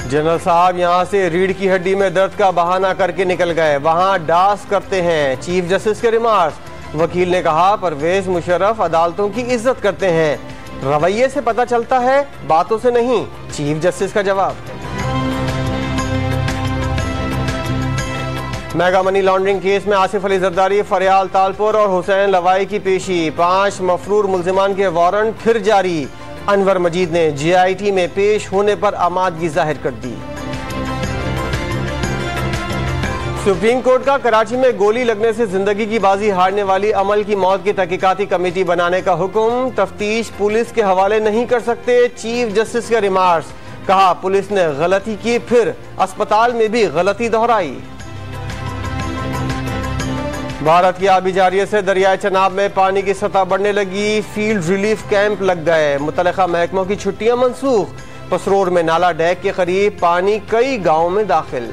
General साहब यहां से रीढ़ की हड्डी में दर्द का बहाना करके निकल गए, वहां डांस करते हैं। चीफ जस्टिस के रिमार्क्स। वकील ने कहा परवेज मुशर्रफ अदालतों की इज्जत करते हैं, रवैये से पता चलता है, बातों से नहीं। चीफ जस्टिस का जवाब। मेगा मनी लॉन्ड्रिंग केस में आसिफ अली जरदारी, फरियाल तालपुर और हुसैन लवाई की पेशी। 5 मफरूर मुल्जिमान के वारंट फिर जारी। अनवर मजीद ने JIT में पेश होने पर आमादगी जाहिर कर दी। सुप्रीम कोर्ट का कराची में गोली लगने से जिंदगी की बाजी हारने वाली अमल की मौत की तहकीकाती कमेटी बनाने का हुक्म। तफ्तीश पुलिस के हवाले नहीं कर सकते। चीफ जस्टिस के रिमार्क्स। कहा पुलिस ने गलती की, फिर अस्पताल में भी गलती दोहराई। भारत की आबी जारियत से दरियाए चनाब में पानी की सतह बढ़ने लगी। फील्ड रिलीफ कैंप लग गए। मुतल्लिका महकमों की छुट्टियां मंसूख। पसरोर में नाला डैक के करीब पानी कई गांवों में दाखिल।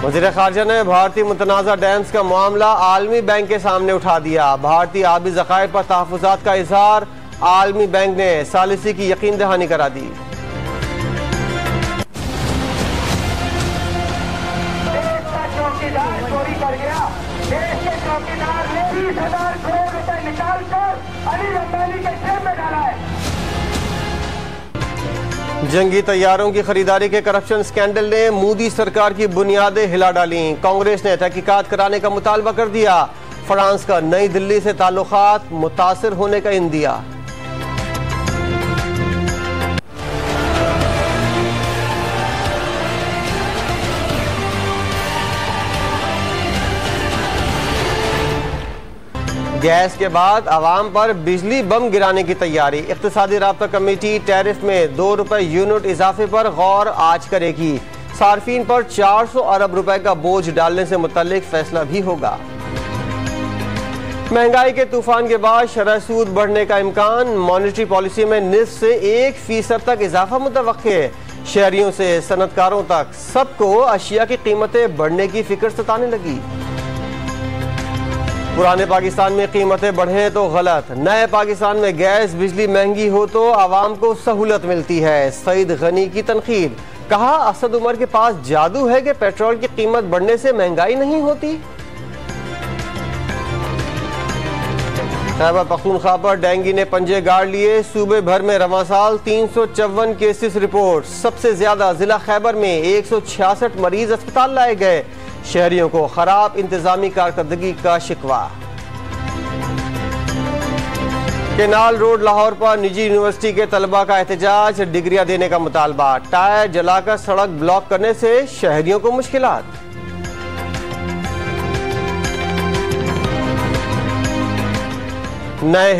वज़ीर ख़ारिजा ने भारतीय मुतनाज़ा डैम्स का मामला आलमी बैंक के सामने उठा दिया। भारतीय आबी ज़खायर पर तहफ़्फ़ुज़ात का इज़हार। आलमी बैंक ने सालिसी की यकीन दहानी करा दी। चोरी कर गया। देश के चौकीदार ने 20,000 करोड़ रुपए निकालकर अली अंबानी के जेब में डाला है। जंगी तैयारों की खरीदारी के करप्शन स्कैंडल ने मोदी सरकार की बुनियादें हिला डाली। कांग्रेस ने तहकीकात कराने का मुतालबा कर दिया। फ्रांस का नई दिल्ली से ताल्लुकात मुतासिर होने का इंदिया। गैस के बाद आवाम पर बिजली बम गिराने की तैयारी। इक्तिसादी राब्ता कमेटी टैरिफ में 2 रुपए यूनिट इजाफे पर गौर आज करेगी। सार्फिन पर 400 अरब रुपए का बोझ डालने से मुतल्लिक फैसला भी होगा। महंगाई के तूफान के बाद शरह सूद बढ़ने का इम्कान। मॉनेटरी पॉलिसी में निस्फ से 1% तक इजाफा मुतवक्के। शहरियों से सनतकारों तक सबको अशिया की कीमतें बढ़ने की फिक्र सताने लगी। पुराने पाकिस्तान में कीमतें बढ़े तो गलत, नए पाकिस्तान में गैस बिजली महंगी हो तो आवाम को सहूलत मिलती है। सईद गनी की तनकीद। कहा असद उमर के पास जादू है कि पेट्रोल की कीमत बढ़ने से महंगाई नहीं होती। खैबर पख्तूनख्वा पर डेंगू ने पंजे गाड़ लिए। सूबे भर में रवां साल 354 केसेस रिपोर्ट। सबसे ज्यादा जिला खैबर में 166 मरीज अस्पताल लाए गए। शहरियों को खराब इंतजामी कारकर्दगी का शिकवा। केनाल रोड लाहौर पर निजी यूनिवर्सिटी के तलबा का एहतजाज। डिग्रियां देने का मुतालबा। टायर जलाकर सड़क ब्लॉक करने से शहरियों को मुश्किलात। नए